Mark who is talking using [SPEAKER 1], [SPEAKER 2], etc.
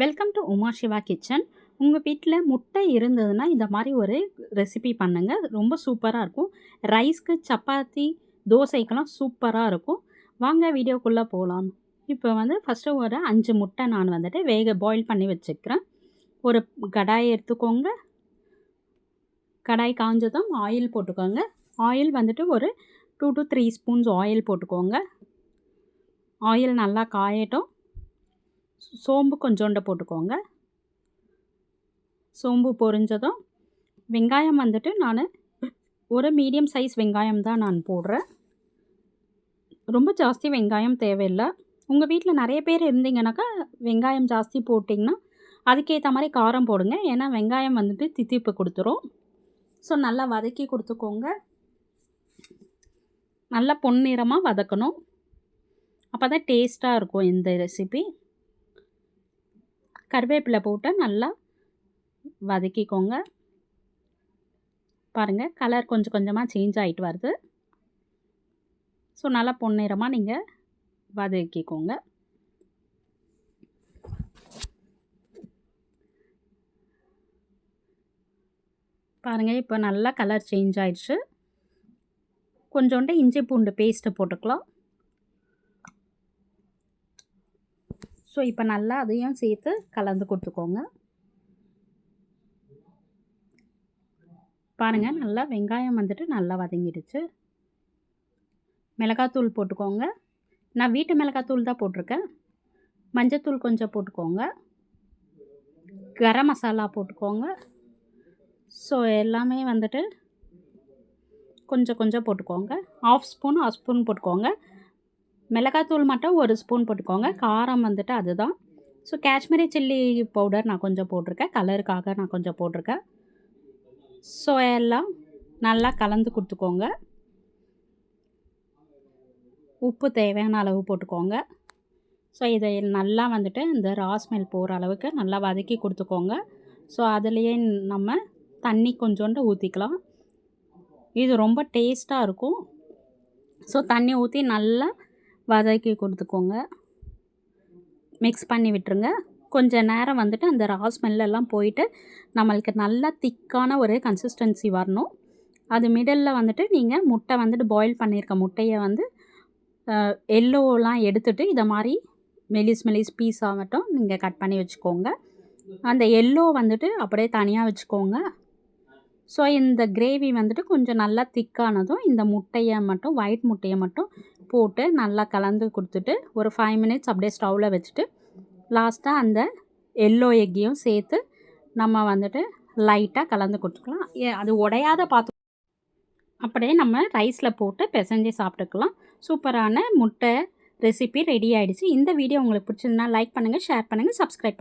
[SPEAKER 1] Welcome to Uma Siva kitchen. உங்கள் வீட்டில் முட்டை இருந்ததுன்னா இந்த மாதிரி ஒரு ரெசிபி பண்ணுங்கள். ரொம்ப சூப்பராக இருக்கும். ரைஸ்க்கு, சப்பாத்தி, தோசைக்கெல்லாம் சூப்பராக இருக்கும். வாங்க வீடியோக்குள்ளே போகலாம். இப்போ ஃபஸ்ட்டு ஒரு 5 முட்டை நான் பாயில் பண்ணி வச்சுக்கிறேன். ஒரு கடாயை எடுத்துக்கோங்க. கடாய் காஞ்சதும் ஆயில் போட்டுக்கோங்க. ஆயில் ஒரு 2 to 3 ஸ்பூன்ஸ் ஆயில் போட்டுக்கோங்க. ஆயில் நல்லா காயட்டும். சோம்பு கொஞ்சோண்டு போட்டுக்கோங்க. சோம்பு பொரிஞ்சதும் வெங்காயம் நான் ஒரு மீடியம் சைஸ் வெங்காயம் தான் நான் போடுறேன். ரொம்ப ஜாஸ்தி வெங்காயம் தேவையில்லை. உங்கள் வீட்டில் நிறைய பேர் இருந்தீங்கன்னாக்கா வெங்காயம் ஜாஸ்தி போட்டிங்கன்னா அதுக்கேற்ற மாதிரி காரம் போடுங்க. ஏன்னா வெங்காயம் தித்திப்பு கொடுத்துரும். ஸோ நல்லா வதக்கி கொடுத்துக்கோங்க. நல்லா பொன்னிறமாக வதக்கணும். அப்போ தான் டேஸ்ட்டாக இருக்கும் இந்த ரெசிபி. கருவேப்பிலை போட்டு நல்லா வதக்கிக்கோங்க. பாருங்கள், கலர் கொஞ்சம் கொஞ்சமாக சேஞ்ச் ஆகிட்டு வருது. ஸோ நல்லா பொன்னிறமாக நீங்கள் வதக்கிக்கோங்க. பாருங்கள், இப்போ நல்லா கலர் சேஞ்ச் ஆயிடுச்சு. கொஞ்சோண்டு இஞ்சி பூண்டு பேஸ்ட்டு போட்டுக்கலாம். ஸோ இப்போ நல்லா அதையும் சேர்த்து கலந்து கொடுத்துக்கோங்க. பாருங்கள், நல்லா வெங்காயம் நல்லா வதங்கிடுச்சு. மிளகாத்தூள் போட்டுக்கோங்க. நான் வீட்டு மிளகாத்தூள் தான் போட்டிருக்கேன். மஞ்சத்தூள் கொஞ்சம் போட்டுக்கோங்க. கரம் மசாலா போட்டுக்கோங்க. ஸோ எல்லாமே கொஞ்சம் கொஞ்சம் போட்டுக்கோங்க. ஆஃப் ஸ்பூன் போட்டுக்கோங்க. மிளகாத்தூள் மட்டும் 1 ஸ்பூன் போட்டுக்கோங்க. காரம் அதுதான். ஸோ காஷ்மீரி சில்லி பவுடர் நான் கொஞ்சம் போட்டிருக்கேன். கலருக்காக நான் கொஞ்சம் போட்டிருக்கேன். ஸோ எல்லாம் நல்லா கலந்து கொடுத்துக்கோங்க. உப்பு தேவையான அளவு போட்டுக்கோங்க. ஸோ இதை நல்லா இந்த ரா ஸ்மெல் போகிற அளவுக்கு நல்லா வதக்கி கொடுத்துக்கோங்க. ஸோ அதுலேயே நம்ம தண்ணி கொஞ்சோண்டு ஊற்றிக்கலாம். இது ரொம்ப டேஸ்ட்டாக இருக்கும். ஸோ தண்ணி ஊற்றி நல்லா வதக்கி கொடுத்துக்கோங்க. மிக்ஸ் பண்ணி விட்டுருங்க. கொஞ்சம் நேரம் அந்த ரா ஸ்மெல்லாம் போயிட்டு நம்மளுக்கு நல்லா திக்கான ஒரு கன்சிஸ்டன்சி வரணும். அது மிடில் நீங்கள் முட்டை பாயில் பண்ணியிருக்க முட்டையை எல்லோலாம் எடுத்துகிட்டு இதை மாதிரி மெலிஸ் பீஸ் ஆகட்டும் நீங்கள் கட் பண்ணி வச்சுக்கோங்க. அந்த எல்லோ அப்படியே தனியாக வச்சுக்கோங்க. ஸோ இந்த கிரேவி கொஞ்சம் நல்லா திக்கானதும் இந்த முட்டையை மட்டும் ஒயிட் முட்டையை மட்டும் போட்டு நல்லா கலந்து கொடுத்துட்டு ஒரு 5 மினிட்ஸ் அப்படியே ஸ்டவ்வில் வச்சுட்டு லாஸ்ட்டாக அந்த எல்லோ எக்கையும் சேர்த்து நம்ம லைட்டாக கலந்து கொடுத்துக்கலாம். அது உடையாத பார்த்து அப்படியே நம்ம ரைஸில் போட்டு பிசைஞ்சு சாப்பிட்டுக்கலாம். சூப்பரான முட்டை ரெசிபி ரெடி ஆகிடுச்சு. இந்த வீடியோ உங்களுக்கு பிடிச்சிருந்தா லைக் பண்ணுங்கள், ஷேர் பண்ணுங்கள், சப்ஸ்கிரைப் பண்ணுங்கள்.